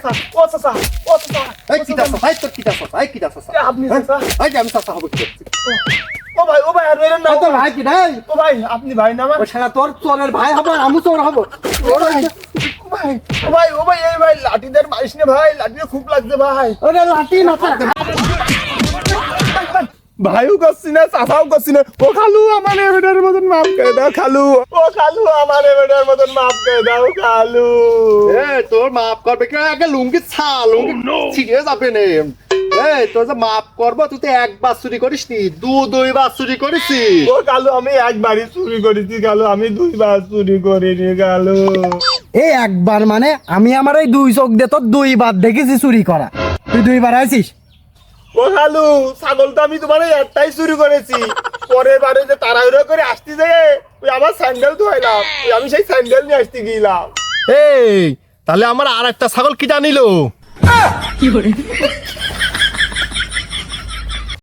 চাচা ও চাচা ও চাচা এই কি দাস ভাই তোর কি দাস ভাই কি দাস আপনি চাচা এই যে আমি চাচা হব কি ও ভাই আর এর না তোর ভাই কি নাই ও ভাই আপনি ভাই না আমার ও শালা তোর চোরের ভাই হবে আমি চোর হব ও ভাই এই ভাই লাঠিদের মারিস না ভাই লাঠিতে খুব লাগছে ভাই ওরে লাঠি না ভাইও করছি না চাচাও করছি না ও খালু আমার এবারের মতন মাফ করে দাও খালু ও খালু আমার এবারের মতন মাফ করে দাও খালু এ তোর মাফ করবে কি আগে লুঙ্গি লুঙ্গি ছিড়ে যাবে নে এই তোর যে মাফ করবো তুই তো একবার চুরি করিস নি দুইবার চুরি করিস ও খালু আমি একবারই চুরি করেছি খালু আমি দুইবার চুরি করিনি খালু এই একবার মানে আমি আমার ওই দুই চোখ দিয়ে তোর দুইবার দেখেছি চুরি করা তুই দুইবার আছিস ও খালু ছাগল তো আমি তোমার একটাই চুরি করেছি পরের বারে যে তাড়াহুড়ো করে আসতে যেয়ে ওই আমার স্যান্ডেল ধোয়াইলাম আমি সেই স্যান্ডেল নিয়ে আসতে গেলাম এই তাহলে আমার আর একটা ছাগল কি জানিলো